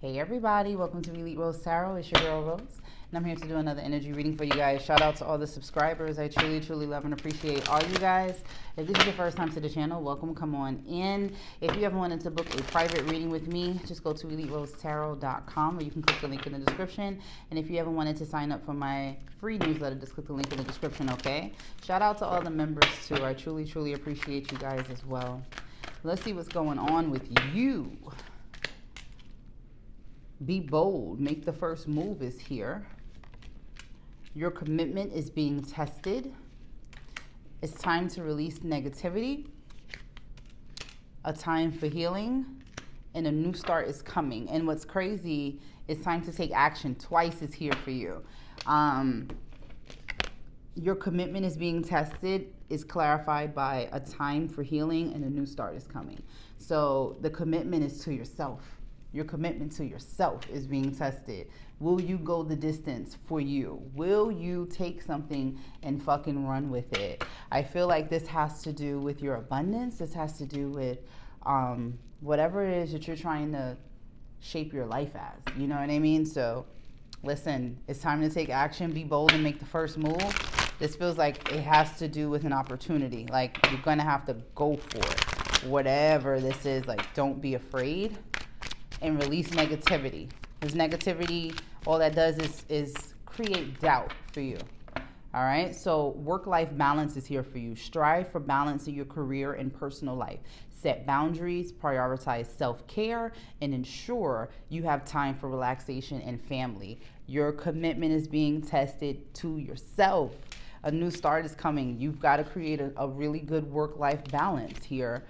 Hey everybody, welcome to Elite Rose Tarot. It's your girl Rose, and I'm here to do another energy reading for you guys. Shout out to all the subscribers. I truly love and appreciate all you guys. If this is your first time to the channel, welcome, come on in. If you ever wanted to book a private reading with me, just go to eliterosetarot.com, or you can click the link in the description. And if you ever wanted to sign up for my free newsletter, just click the link in the description, okay? Shout out to all the members too. I truly appreciate you guys as well. Let's see what's going on with you. Be bold. Make the first move is here. Your commitment is being tested. It's time to release negativity. A time for healing. And a new start is coming. And what's crazy is time to take action. Twice is here for you. Your commitment is being tested is clarified by a time for healing and a new start is coming. So the commitment is to yourself. Your commitment to yourself is being tested. Will you go the distance for you? Will you take something and fucking run with it? I feel like this has to do with your abundance. This has to do with whatever it is that you're trying to shape your life as. You know what I mean? So listen, it's time to take action. Be bold and make the first move. This feels like it has to do with an opportunity. Like you're going to have to go for it. Whatever this is, like don't be afraid. And release negativity. Because negativity, all that does is create doubt for you. All right? So work-life balance is here for you. Strive for balance in your career and personal life. Set boundaries, prioritize self-care, and ensure you have time for relaxation and family. Your commitment is being tested to yourself. A new start is coming. You've got to create a really good work-life balance here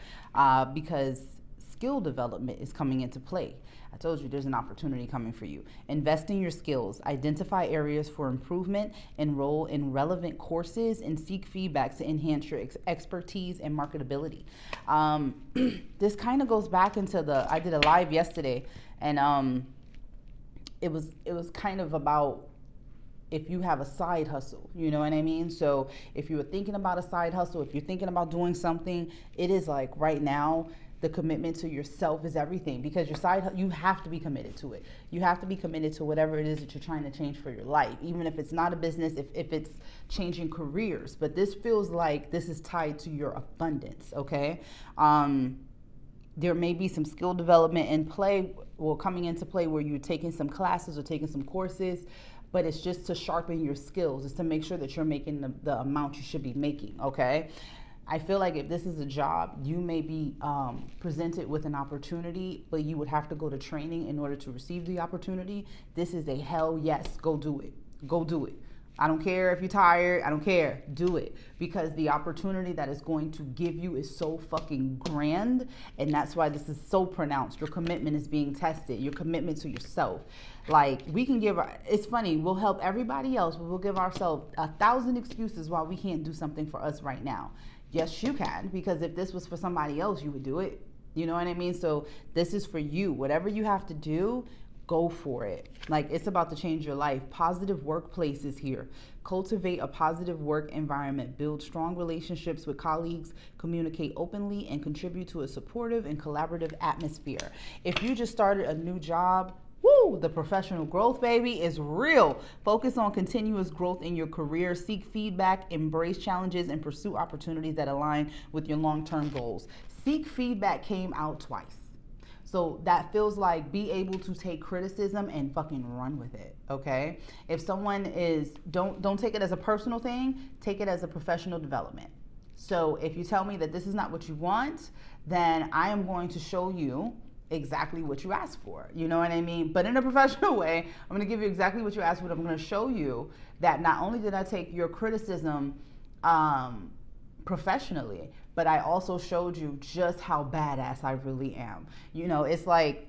because skill development is coming into play. I told you there's an opportunity coming for you. Invest in your skills. Identify areas for improvement. Enroll in relevant courses and seek feedback to enhance your expertise and marketability. This kind of goes back into I did a live yesterday, and it was kind of about if you have a side hustle, you know what I mean? So if you were thinking about a side hustle, if you're thinking about doing something, it is like right now, the commitment to yourself is everything, because you have to be committed to it. You have to be committed to whatever it is that you're trying to change for your life, even if it's not a business, if it's changing careers. But this feels like this is tied to your abundance, okay? There may be some skill development in play, or coming into play, where you're taking some classes or taking some courses, but it's just to sharpen your skills. It's to make sure that you're making the amount you should be making, okay? I feel like if this is a job, you may be presented with an opportunity, but you would have to go to training in order to receive the opportunity. This is a hell yes, go do it. Go do it. I don't care if you're tired. I don't care. Do it. Because the opportunity that is going to give you is so fucking grand. And that's why this is so pronounced. Your commitment is being tested. Your commitment to yourself. Like, we can it's funny, we'll help everybody else, but we'll give ourselves 1,000 excuses why we can't do something for us right now. Yes, you can, because if this was for somebody else, you would do it. You know what I mean? So this is for you. Whatever you have to do, go for it. Like, it's about to change your life. Positive workplace is here. Cultivate a positive work environment. Build strong relationships with colleagues. Communicate openly and contribute to a supportive and collaborative atmosphere. If you just started a new job, woo, the professional growth, baby, is real. Focus on continuous growth in your career. Seek feedback, embrace challenges, and pursue opportunities that align with your long-term goals. Seek feedback came out twice. So that feels like be able to take criticism and fucking run with it, okay? If someone don't take it as a personal thing, take it as a professional development. So if you tell me that this is not what you want, then I am going to show you exactly what you asked for. You know what I mean? But in a professional way, I'm going to give you exactly what you asked for. I'm going to show you that not only did I take your criticism professionally, but I also showed you just how badass I really am. You know, it's like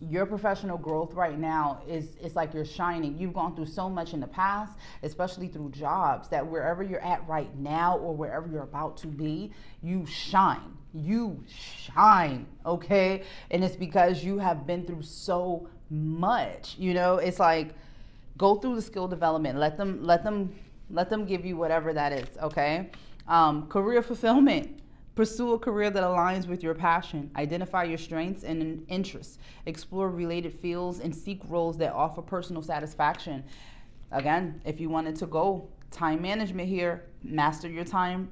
your professional growth right now it's like you're shining. You've gone through so much in the past, especially through jobs, that wherever you're at right now or wherever you're about to be, you shine. You shine, okay? And it's because you have been through so much. You know, it's like, go through the skill development. Let them give you whatever that is, okay? Career fulfillment. Pursue a career that aligns with your passion. Identify your strengths and interests. Explore related fields and seek roles that offer personal satisfaction. Again, if you wanted to go time management here, master your time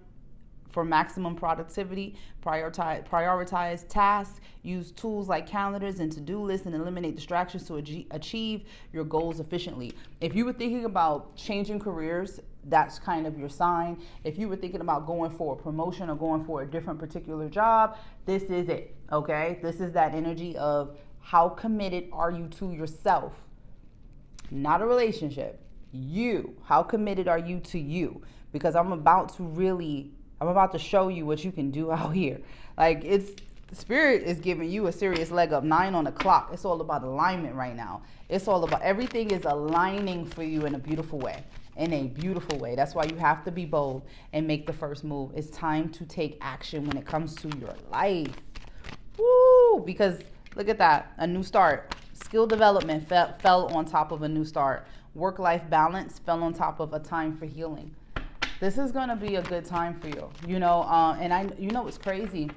for maximum productivity. Prioritize tasks. Use tools like calendars and to-do lists and eliminate distractions to achieve your goals efficiently. If you were thinking about changing careers, that's kind of your sign. If you were thinking about going for a promotion or going for a different particular job, this is it, okay? This is that energy of how committed are you to yourself? Not a relationship. You. How committed are you to you? Because I'm about to show you what you can do out here. Like, Spirit is giving you a serious leg up. 9 on the clock. It's all about alignment right now. It's all about, everything is aligning for you in a beautiful way. In a beautiful way. That's why you have to be bold and make the first move. It's time to take action when it comes to your life. Woo! Because look at that. A new start. Skill development fell on top of a new start. Work-life balance fell on top of a time for healing. This is going to be a good time for you. It's crazy.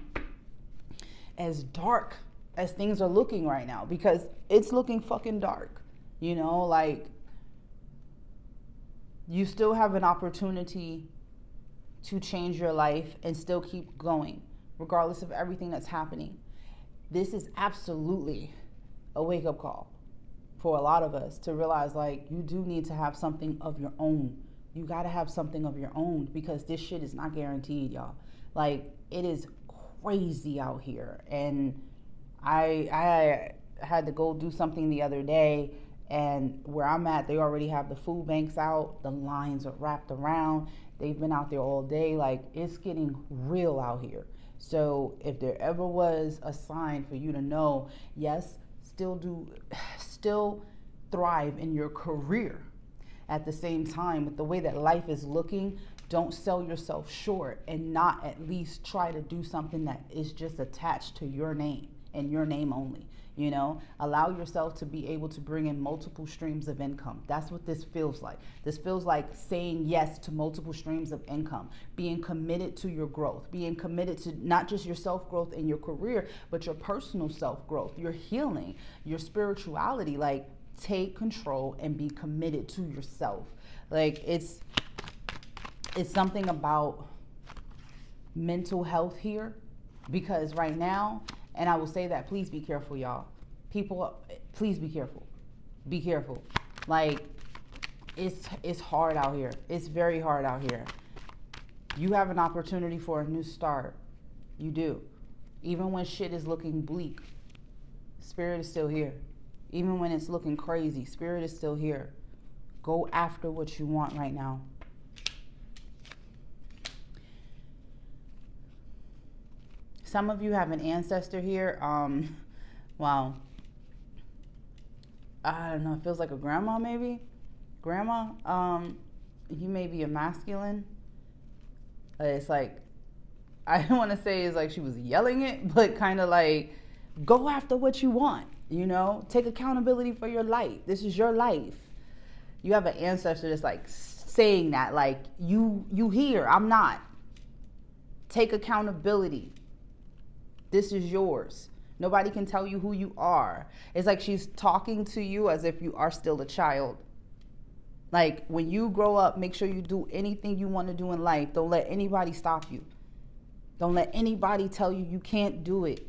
As dark as things are looking right now, because it's looking fucking dark. You still have an opportunity to change your life and still keep going, regardless of everything that's happening. This is absolutely a wake-up call for a lot of us to realize, like, you do need to have something of your own. You got to have something of your own, because this shit is not guaranteed, y'all. Like, it is crazy out here. And I had to go do something the other day, and where I'm at, they already have the food banks out. The lines are wrapped around. They've been out there all day. Like, it's getting real out here. So if there ever was a sign for you to know, yes, still thrive in your career. At the same time, with the way that life is looking, don't sell yourself short and not at least try to do something that is just attached to your name and your name only. Allow yourself to be able to bring in multiple streams of income. That's what this feels like. This feels like saying yes to multiple streams of income, being committed to your growth, being committed to not just your self-growth in your career, but your personal self-growth, your healing, your spirituality. Like, take control and be committed to yourself. Like, it's something about mental health here, because right now, and I will say that, please be careful, y'all. People, please be careful. Be careful. Like, it's hard out here. It's very hard out here. You have an opportunity for a new start. You do. Even when shit is looking bleak, Spirit is still here. Even when it's looking crazy, Spirit is still here. Go after what you want right now. Some of you have an ancestor here. Wow. I don't know. It feels like a grandma, maybe. Grandma. You may be a masculine. It's like, I don't want to say it's like she was yelling it, but kind of like, go after what you want. Take accountability for your life. This is your life. You have an ancestor that's like saying that, like, you here, I'm not. Take accountability. This is yours. Nobody can tell you who you are. It's like she's talking to you as if you are still a child. Like, when you grow up, make sure you do anything you want to do in life. Don't let anybody stop you. Don't let anybody tell you can't do it.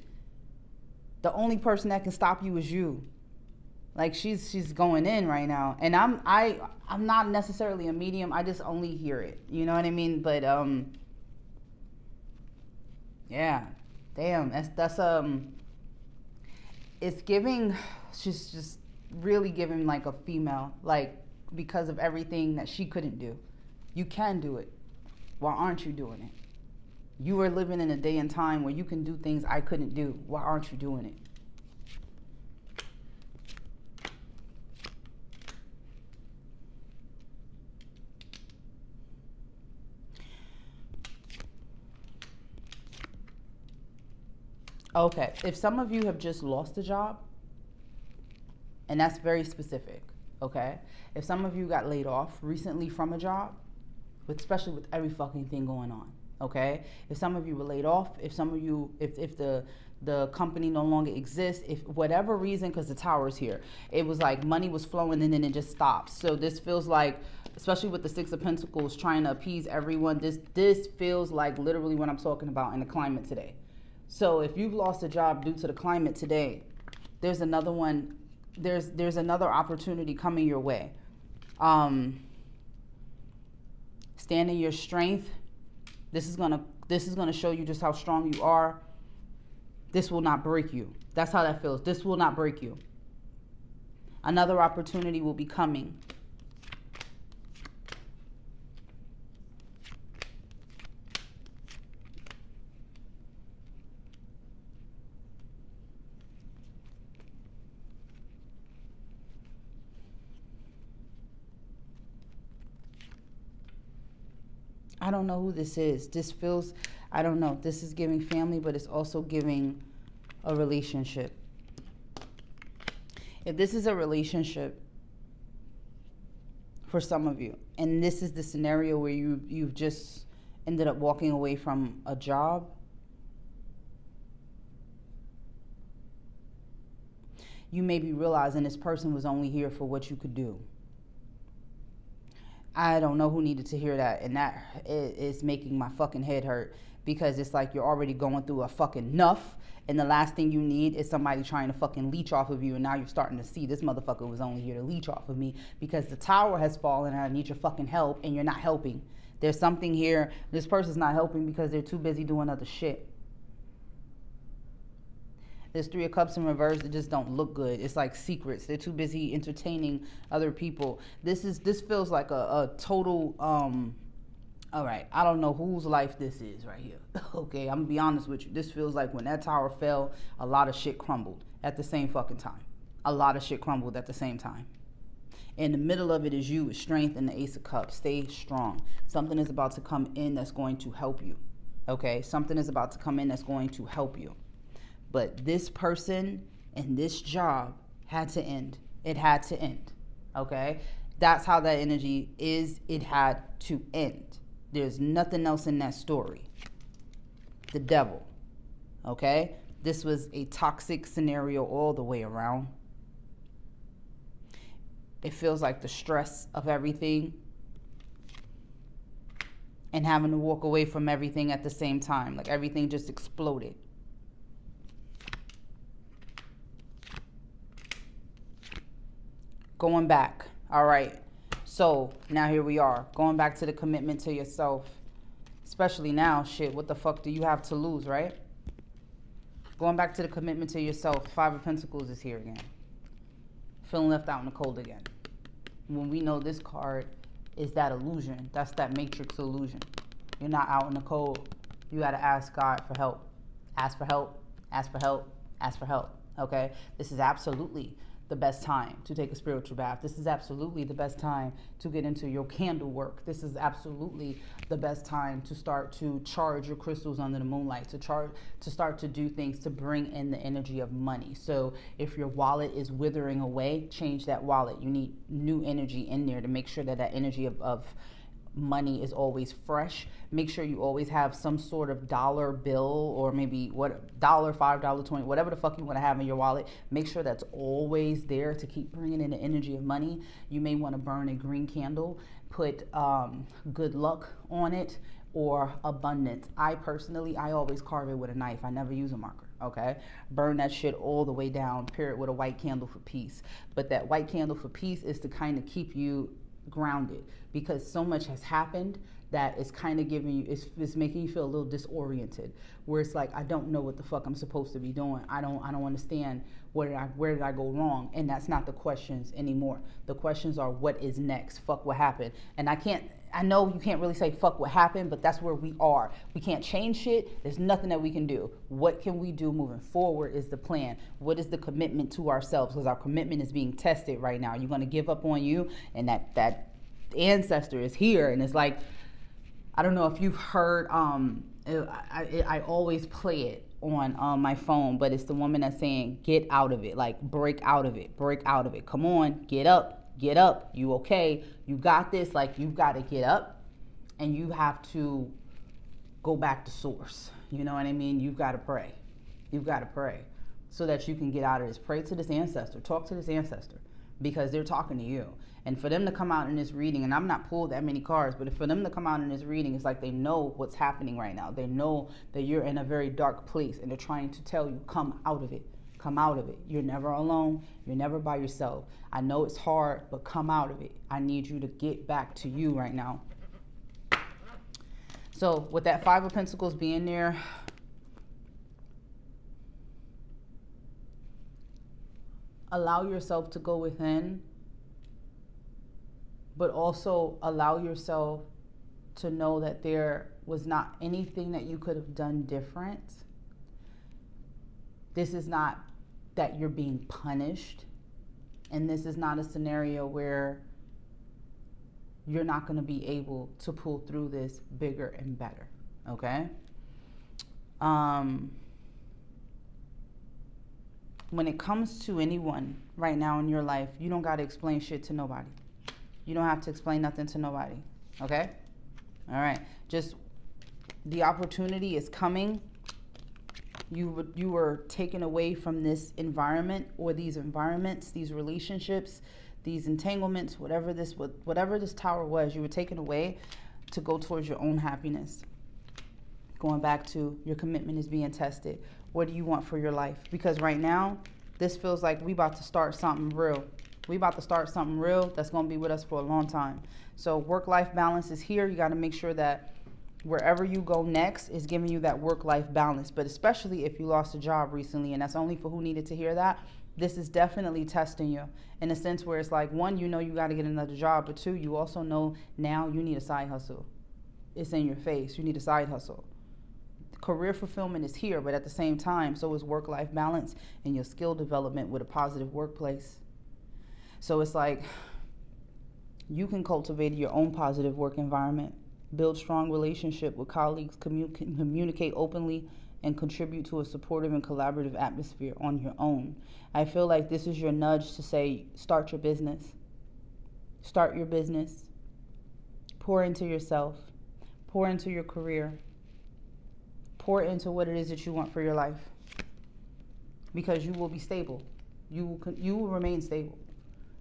The only person that can stop you is you. Like, she's going in right now. And I'm not necessarily a medium. I just only hear it. You know what I mean? But yeah. Damn, that's it's giving, she's just really giving like a female, like, because of everything that she couldn't do. You can do it. Why aren't you doing it? You are living in a day and time where you can do things I couldn't do. Why aren't you doing it? Okay, if some of you have just lost a job, and that's very specific, okay? If some of you got laid off recently from a job, especially with every fucking thing going on, okay? If some of you were laid off, if some of you, if the company no longer exists, if whatever reason, because the tower is here, it was like money was flowing and then it just stopped. So this feels like, especially with the Six of Pentacles trying to appease everyone, this feels like literally what I'm talking about in the climate today. So if you've lost a job due to the climate today, there's another one, there's another opportunity coming your way. Stand in your strength. This is gonna show you just how strong you are. This will not break you. That's how that feels. This will not break you. Another opportunity will be coming. I don't know who this is. This feels, I don't know. This is giving family, but it's also giving a relationship. If this is a relationship for some of you, and this is the scenario where you've just ended up walking away from a job, you may be realizing this person was only here for what you could do. I don't know who needed to hear that, and that is making my fucking head hurt, because it's like you're already going through a fucking enough, and the last thing you need is somebody trying to fucking leech off of you, and now you're starting to see this motherfucker was only here to leech off of me because the tower has fallen and I need your fucking help, and you're not helping. There's something here. This person's not helping because they're too busy doing other shit. There's Three of Cups in reverse that just don't look good. It's like secrets. They're too busy entertaining other people. This feels like a total, all right, I don't know whose life this is right here. Okay, I'm gonna be honest with you. This feels like when that tower fell, a lot of shit crumbled at the same fucking time. A lot of shit crumbled at the same time. In the middle of it is you with strength and the Ace of Cups. Stay strong. Something is about to come in that's going to help you. Okay, something is about to come in that's going to help you. But this person and this job had to end. It had to end, okay? That's how that energy is. It had to end. There's nothing else in that story. The devil, okay? This was a toxic scenario all the way around. It feels like the stress of everything and having to walk away from everything at the same time. Like everything just exploded. Going back. All right. So now here we are. Going back to the commitment to yourself. Especially now, shit, what the fuck do you have to lose, right? Going back to the commitment to yourself. Five of Pentacles is here again. Feeling left out in the cold again. When we know this card is that illusion. That's that matrix illusion. You're not out in the cold. You got to ask God for help. Ask for help. Ask for help. Ask for help. Okay? This is absolutely the best time to take a spiritual bath. This is absolutely the best time to get into your candle work. This is absolutely the best time to start to charge your crystals under the moonlight, to start to do things to bring in the energy of money. So if your wallet is withering away, change that wallet. You need new energy in there to make sure that that energy of money is always fresh. Make sure you always have some sort of dollar bill, or maybe what, $1, $5, 20, whatever the fuck you want to have in your wallet. Make sure that's always there to keep bringing in the energy of money. You may want to burn a green candle, put good luck on it, or abundance. I always carve it with a knife. I never use a marker. Okay, burn that shit all the way down, pair it with a white candle for peace. But that white candle for peace is to kind of keep you grounded, because so much has happened that it's kind of giving you, it's making you feel a little disoriented, where it's like, I don't know what the fuck I'm supposed to be doing. I don't understand where did I go wrong. And that's not the questions anymore. The questions are, what is next? Fuck what happened. And I know you can't really say fuck what happened, but that's where we are. We can't change shit. There's nothing that we can do. What can we do moving forward is the plan. What is the commitment to ourselves? Because our commitment is being tested right now. You're going to give up on you, and that ancestor is here. And it's like, I don't know if you've heard, I always play it on my phone, but it's the woman that's saying, get out of it, like break out of it, come on, get up, you okay, you got this. Like, you've got to get up, and you have to go back to source. You know what I mean? You've got to pray. You've got to pray so that you can get out of this. Pray to this ancestor. Talk to this ancestor because they're talking to you. And for them to come out in this reading, and I'm not pulled that many cards, but for them to come out in this reading, it's like they know what's happening right now. They know that you're in a very dark place and they're trying to tell you, come out of it. Come out of it. You're never alone. You're never by yourself. I know it's hard, but come out of it. I need you to get back to you right now. So with that Five of Pentacles being there, allow yourself to go within, but also allow yourself to know that there was not anything that you could have done different. This is not that you're being punished, and this is not a scenario where you're not going to be able to pull through this bigger and better, okay? When it comes to anyone right now in your life, you don't got to explain shit to nobody. You don't have to explain nothing to nobody, okay? All right, just the opportunity is coming. You were taken away from this environment or these environments, these relationships, these entanglements, whatever this tower was, you were taken away to go towards your own happiness. Going back to your commitment is being tested. What do you want for your life? Because right now, this feels like we about to start something real. We about to start something real that's going to be with us for a long time. So work-life balance is here. You got to make sure that wherever you go next is giving you that work-life balance. But especially if you lost a job recently, and that's only for who needed to hear that, this is definitely testing you in a sense where it's like, one, you know you got to get another job, but two, you also know now you need a side hustle. It's in your face. You need a side hustle. Career fulfillment is here, but at the same time, so is work-life balance and your skill development with a positive workplace. So it's like you can cultivate your own positive work environment, build strong relationship with colleagues, communicate openly, and contribute to a supportive and collaborative atmosphere on your own. I feel like this is your nudge to say, start your business. Start your business. Pour into yourself. Pour into your career. Pour into what it is that you want for your life. Because you will be stable. You will remain stable.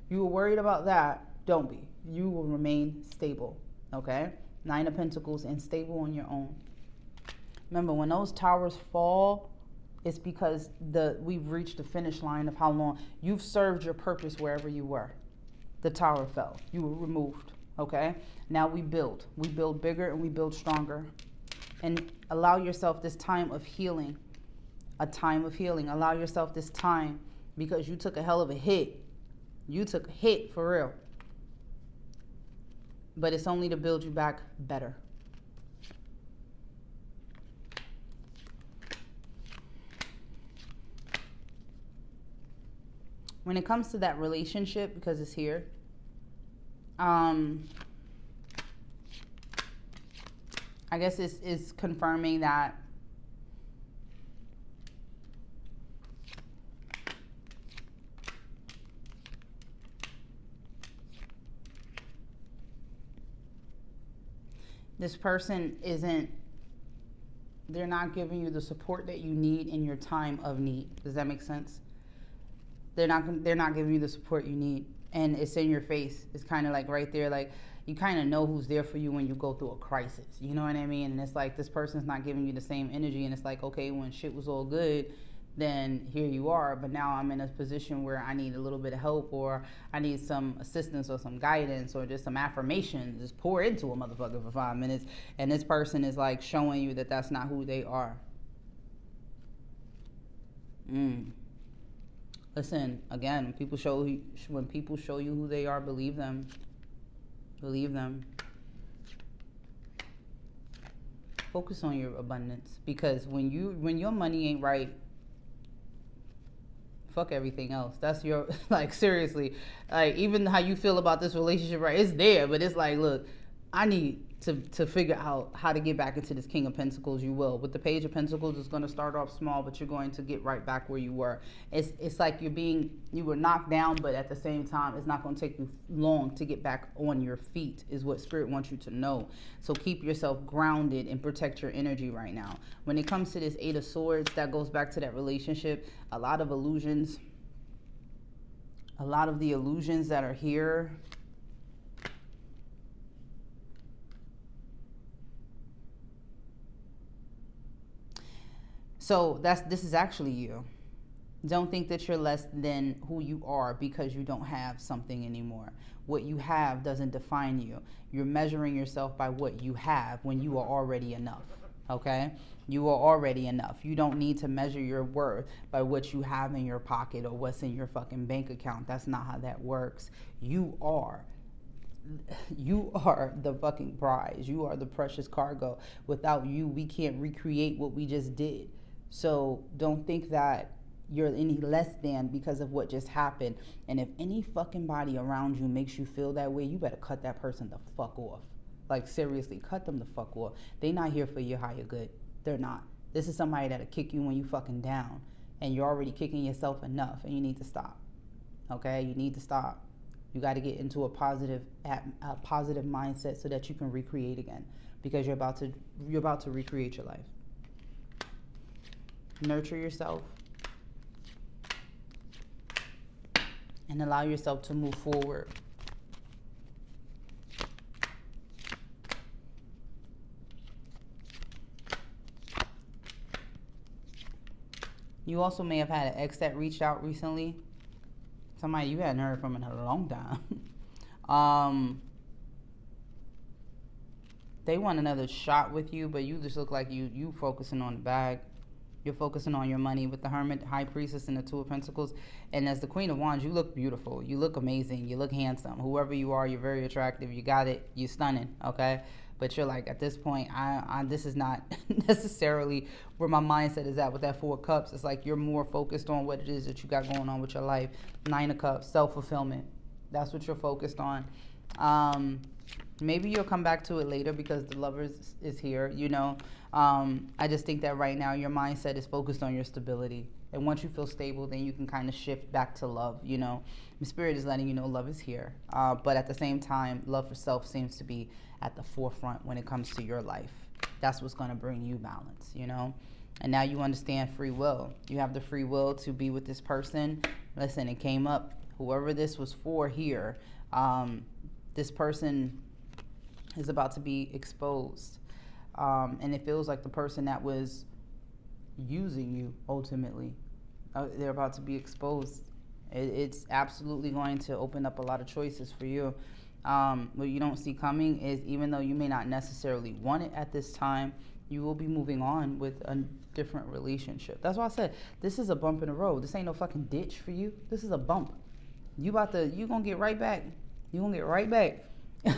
You were worried about that, don't be. You will remain stable, okay? Nine of Pentacles and stable on your own. Remember, when those towers fall, it's because we've reached the finish line of how long you've served your purpose wherever you were. The tower fell. You were removed, okay? Now we build. We build bigger and we build stronger. And allow yourself this time of healing. A time of healing. Allow yourself this time because you took a hell of a hit. You took a hit for real. But it's only to build you back better. When it comes to that relationship, because it's here, I guess it's confirming that this person they're not giving you the support that you need in your time of need. Does that make sense? They're not giving you the support you need, and it's in your face. It's kind of like right there, like you kind of know who's there for you when you go through a crisis. You know what I mean? And it's like this person's not giving you the same energy, and it's like, okay, when shit was all good, then here you are, but now I'm in a position where I need a little bit of help, or I need some assistance or some guidance or just some affirmation. Just pour into a motherfucker for 5 minutes, and this person is like showing you that that's not who they are. Listen, again, when people show you who they are, believe them. Believe them. Focus on your abundance, because when your money ain't right, fuck everything else. That's your, like, seriously, like, even how you feel about this relationship, right? It's there, but it's like, look, I need to figure out how to get back into this King of Pentacles. You will. With the Page of Pentacles, it's going to start off small, but you're going to get right back where you were. It's like you were knocked down, but at the same time, it's not going to take you long to get back on your feet, is what Spirit wants you to know. So keep yourself grounded and protect your energy right now. When it comes to this Eight of Swords, that goes back to that relationship. A lot of illusions. A lot of the illusions that are here. So this is actually you. Don't think that you're less than who you are because you don't have something anymore. What you have doesn't define you. You're measuring yourself by what you have when you are already enough. Okay? You are already enough. You don't need to measure your worth by what you have in your pocket or what's in your fucking bank account. That's not how that works. You are the fucking prize. You are the precious cargo. Without you, we can't recreate what we just did. So don't think that you're any less than because of what just happened. And if any fucking body around you makes you feel that way, you better cut that person the fuck off. Like, seriously, cut them the fuck off. They not here for your higher good. They're not. This is somebody that'll kick you when you fucking down. And you're already kicking yourself enough, and you need to stop. Okay? You need to stop. You got to get into a positive mindset so that you can recreate again. Because you're about to recreate your life. Nurture yourself and allow yourself to move forward. You also may have had an ex that reached out recently. Somebody you hadn't heard from in a long time. They want another shot with you, but you just look like you focusing on the bag. You're focusing on your money with the Hermit, High Priestess, and the Two of Pentacles. And as the Queen of Wands, you look beautiful. You look amazing. You look handsome. Whoever you are, you're very attractive. You got it. You're stunning, okay? But you're like, at this point, this is not necessarily where my mindset is at with that Four of Cups. It's like you're more focused on what it is that you got going on with your life. Nine of Cups, self-fulfillment. That's what you're focused on. Maybe you'll come back to it later because the Lovers is here, you know. I just think that right now your mindset is focused on your stability. And once you feel stable, then you can kind of shift back to love, you know. The Spirit is letting you know love is here. But at the same time, love for self seems to be at the forefront when it comes to your life. That's what's going to bring you balance, you know. And now you understand free will. You have the free will to be with this person. Listen, it came up. Whoever this was for here, this person is about to be exposed. And it feels like the person that was using you ultimately, they're about to be exposed. It's absolutely going to open up a lot of choices for you. What you don't see coming is, even though you may not necessarily want it at this time, you will be moving on with a different relationship. That's why I said this is a bump in the road. This ain't no fucking ditch for you. This is a bump. You gonna get right back. You gonna get right back.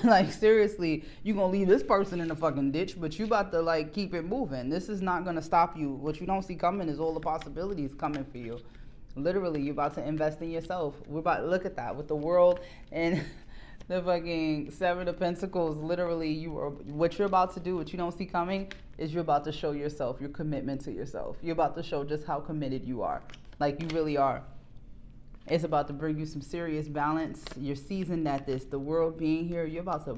Like, seriously, you gonna leave this person in the fucking ditch, but you about to, like, keep it moving. This is not gonna stop you. What you don't see coming is all the possibilities coming for you. Literally, you're about to invest in yourself. We're about to look at that with the World and the fucking Seven of Pentacles. Literally, what you're about to do, what you don't see coming, is you're about to show yourself your commitment to yourself. You're about to show just how committed you are. Like, you really are. It's about to bring you some serious balance. You're seasoned at this. The World being here, you're about to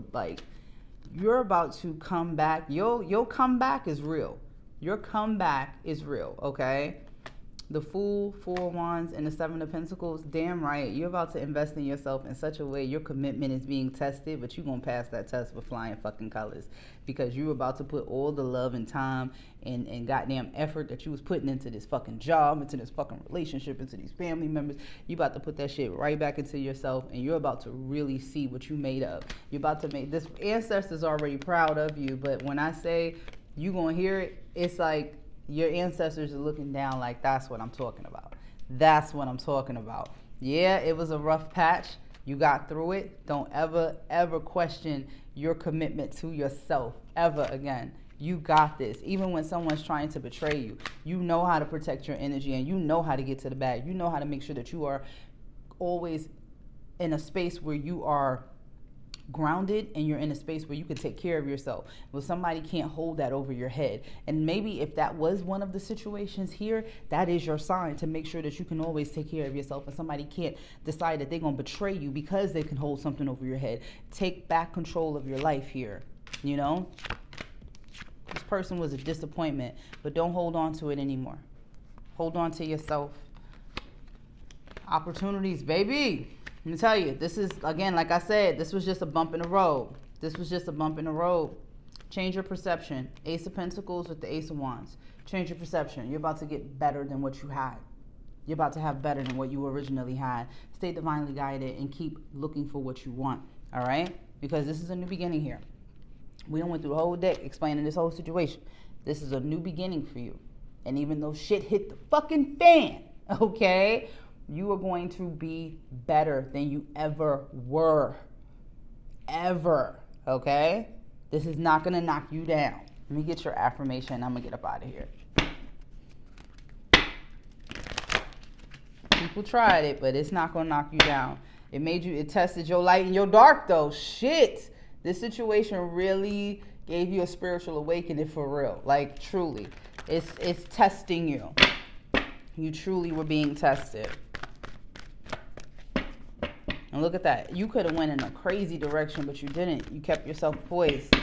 come back. Your comeback is real. Your comeback is real, okay? The Fool, Four of Wands, and the Seven of Pentacles, damn right. You're about to invest in yourself in such a way your commitment is being tested, but you're going to pass that test with flying fucking colors, because you're about to put all the love and time and goddamn effort that you was putting into this fucking job, into this fucking relationship, into these family members. You about to put that shit right back into yourself, and you're about to really see what you made of. You're about to make this. Ancestors already proud of you, but when I say you going to hear it, it's like your ancestors are looking down like, that's what I'm talking about. That's what I'm talking about. Yeah, it was a rough patch. You got through it. Don't ever, ever question your commitment to yourself ever again. You got this. Even when someone's trying to betray you, you know how to protect your energy, and you know how to get to the bag. You know how to make sure that you are always in a space where you are grounded and you're in a space where you can take care of yourself. Well, somebody can't hold that over your head. And maybe if that was one of the situations here, that is your sign to make sure that you can always take care of yourself, and somebody can't decide that they're going to betray you because they can hold something over your head. Take back control of your life here, you know? This person was a disappointment, but don't hold on to it anymore. Hold on to yourself. Opportunities, baby. Let me tell you, this is, again, like I said, this was just a bump in the road. This was just a bump in the road. Change your perception. Ace of Pentacles with the Ace of Wands. Change your perception. You're about to get better than what you had. You're about to have better than what you originally had. Stay divinely guided and keep looking for what you want, all right? Because this is a new beginning here. We done went through the whole deck explaining this whole situation. This is a new beginning for you. And even though shit hit the fucking fan, okay, you are going to be better than you ever were. Ever. Okay? This is not going to knock you down. Let me get your affirmation. I'm going to get up out of here. People tried it, but it's not going to knock you down. It tested your light and your dark, though. Shit. This situation really gave you a spiritual awakening for real. Like, truly. It's testing you. You truly were being tested. And look at that. You could have went in a crazy direction, but you didn't. You kept yourself poised.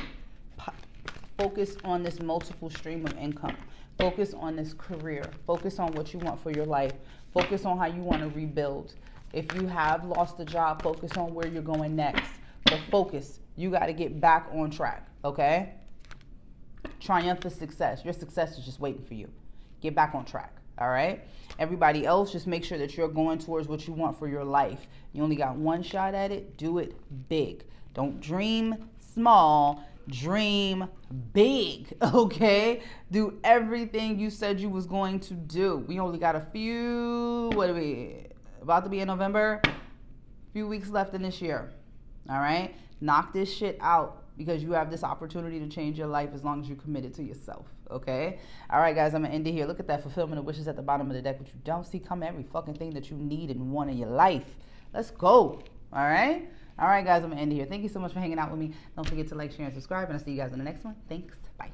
Focus on this multiple stream of income. Focus on this career. Focus on what you want for your life. Focus on how you want to rebuild. If you have lost a job, focus on where you're going next. But focus. You got to get back on track, okay? Triumphant success. Your success is just waiting for you. Get back on track, all right? Everybody else, just make sure that you're going towards what you want for your life. You only got one shot at it. Do it big. Don't dream small. Dream big, okay? Do everything you said you was going to do. We only got a few, what are we, about to be in November? A few weeks left in this year, all right? Knock this shit out because you have this opportunity to change your life as long as you're committed to yourself, okay? All right, guys, I'm going to end it here. Look at that fulfillment of wishes at the bottom of the deck. What you don't see come every fucking thing that you need and want in your life. Let's go, all right? All right, guys, I'm going to end it here. Thank you so much for hanging out with me. Don't forget to like, share, and subscribe, and I'll see you guys in the next one. Thanks. Bye.